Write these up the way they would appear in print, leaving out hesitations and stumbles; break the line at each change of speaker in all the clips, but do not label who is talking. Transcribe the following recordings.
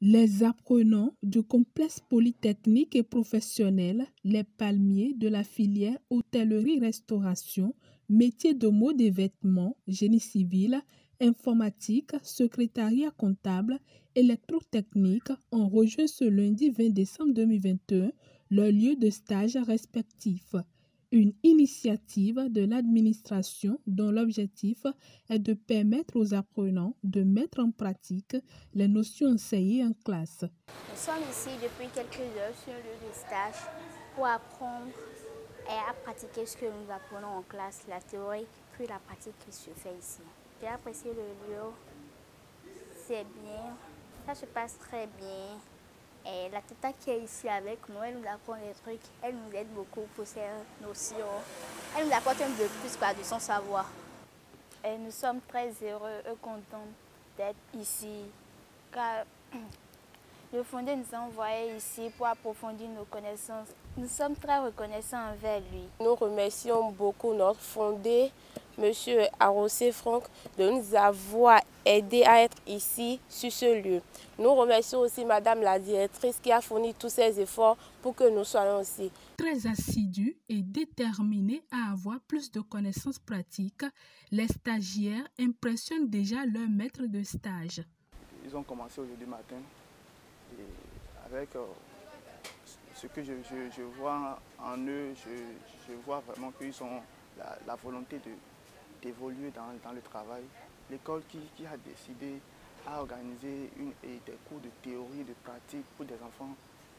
Les apprenants du complexe polytechnique et professionnel Les Palmiers de la filière hôtellerie-restauration, métier de mode et vêtements, génie civil, informatique, secrétariat comptable, électrotechnique ont rejoint ce lundi 20 décembre 2021 leur lieu de stage respectif. Une initiative de l'administration dont l'objectif est de permettre aux apprenants de mettre en pratique les notions enseignées en classe.
Nous sommes ici depuis quelques heures sur le lieu de stage pour apprendre et à pratiquer ce que nous apprenons en classe, la théorie puis la pratique qui se fait ici. J'ai apprécié le lieu, c'est bien, ça se passe très bien. Et la tata qui est ici avec nous, elle nous apprend des trucs, elle nous aide beaucoup pour ces notions. Elle nous apporte un peu plus de son savoir.
Et nous sommes très heureux et contents d'être ici, car le fondé nous a envoyés ici pour approfondir nos connaissances. Nous sommes très reconnaissants envers lui.
Nous remercions beaucoup notre fondé, M. Arosé Franck, de nous avoir aidés à être ici, sur ce lieu. Nous remercions aussi Madame la directrice qui a fourni tous ses efforts pour que nous soyons ici.
Très assidus et déterminés à avoir plus de connaissances pratiques, les stagiaires impressionnent déjà leur maître de stage.
Ils ont commencé aujourd'hui matin et avec ce que je vois en eux, je vois vraiment qu'ils ont la volonté d'évoluer dans le travail. L'école qui a décidé à organiser des cours de théorie et de pratique pour des enfants,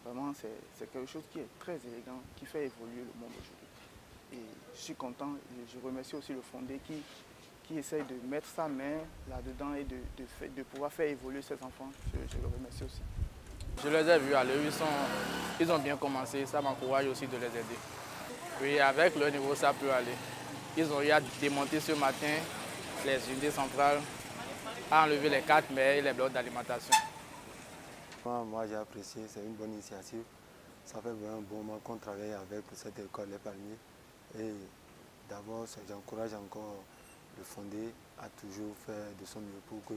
vraiment c'est quelque chose qui est très élégant, qui fait évoluer le monde aujourd'hui. Et je suis content et je remercie aussi le fondé qui essaye de mettre sa main là-dedans et de pouvoir faire évoluer ces enfants. Je le remercie aussi.
Je les ai vus aller, ils ont bien commencé, ça m'encourage aussi de les aider. Oui, avec leur niveau, ça peut aller. Ils ont eu à démonter ce matin les unités centrales, à enlever les 4 mers et les blocs d'alimentation.
Moi j'ai apprécié, c'est une bonne initiative. Ça fait vraiment un bon moment qu'on travaille avec cette école Les Palmiers. Et d'abord, j'encourage encore le fondé à toujours faire de son mieux pour que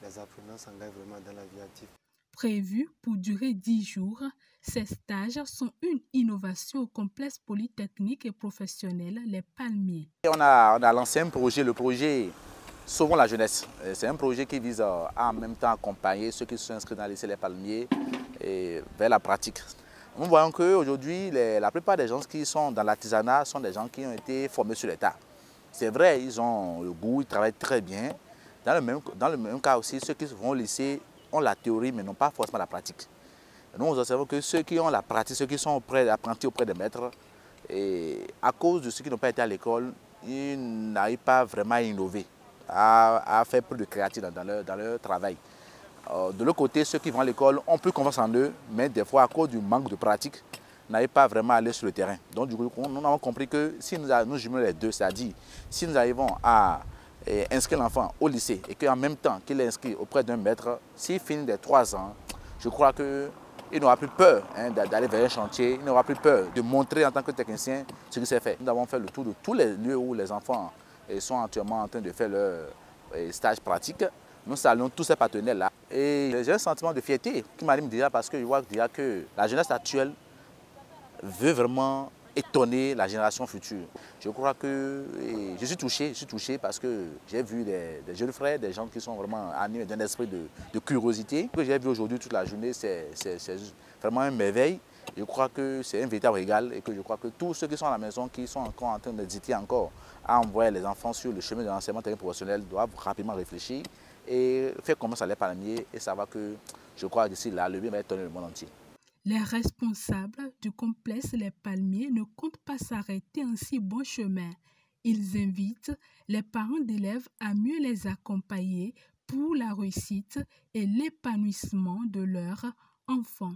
les apprenants s'engagent vraiment dans la vie active.
Prévus pour durer 10 jours, ces stages sont une innovation au complexe polytechnique et professionnel Les Palmiers.
On a lancé un projet, le projet Sauvons la jeunesse. C'est un projet qui vise à en même temps accompagner ceux qui sont inscrits dans le lycée Les Palmiers et vers la pratique. Nous voyons qu'aujourd'hui, la plupart des gens qui sont dans l'artisanat sont des gens qui ont été formés sur l'État. C'est vrai, ils ont le goût, ils travaillent très bien. Dans le même cas aussi, ceux qui vont au lycée ont la théorie mais n'ont pas forcément la pratique. Nous observons que ceux qui ont la pratique, ceux qui sont apprentis auprès des maîtres, et à cause de ceux qui n'ont pas été à l'école, ils n'arrivent pas vraiment à innover, à faire plus de créativité dans leur travail. De l'autre côté, ceux qui vont à l'école ont plus confiance en eux, mais des fois, à cause du manque de pratique, n'arrivent pas vraiment à aller sur le terrain. Donc, du coup, nous avons compris que si nous jumelons les deux, c'est-à-dire si nous arrivons à inscrire l'enfant au lycée et qu'en même temps qu'il est inscrit auprès d'un maître, s'il finit des 3 ans, je crois qu'il n'aura plus peur d'aller vers un chantier, il n'aura plus peur de montrer en tant que technicien ce qu'il sait faire. Nous avons fait le tour de tous les lieux où les enfants sont actuellement en train de faire leur stage pratique. Nous saluons tous ces partenaires-là. Et j'ai un sentiment de fierté qui m'anime déjà parce que je vois déjà que la jeunesse actuelle veut vraiment étonner la génération future. Je crois que je suis touché parce que j'ai vu des jeunes frères, des gens qui sont vraiment animés d'un esprit de curiosité. Ce que j'ai vu aujourd'hui toute la journée, c'est vraiment une merveille. Je crois que c'est un véritable régal et que je crois que tous ceux qui sont à la maison, qui sont encore en train d'hésiter encore à envoyer les enfants sur le chemin de l'enseignement technique professionnel doivent rapidement réfléchir et faire confiance à Les Palmiers et savoir que je crois que d'ici là, le bien va étonner le monde entier.
Les responsables du complexe Les Palmiers ne comptent pas s'arrêter en si bon chemin. Ils invitent les parents d'élèves à mieux les accompagner pour la réussite et l'épanouissement de leurs enfants.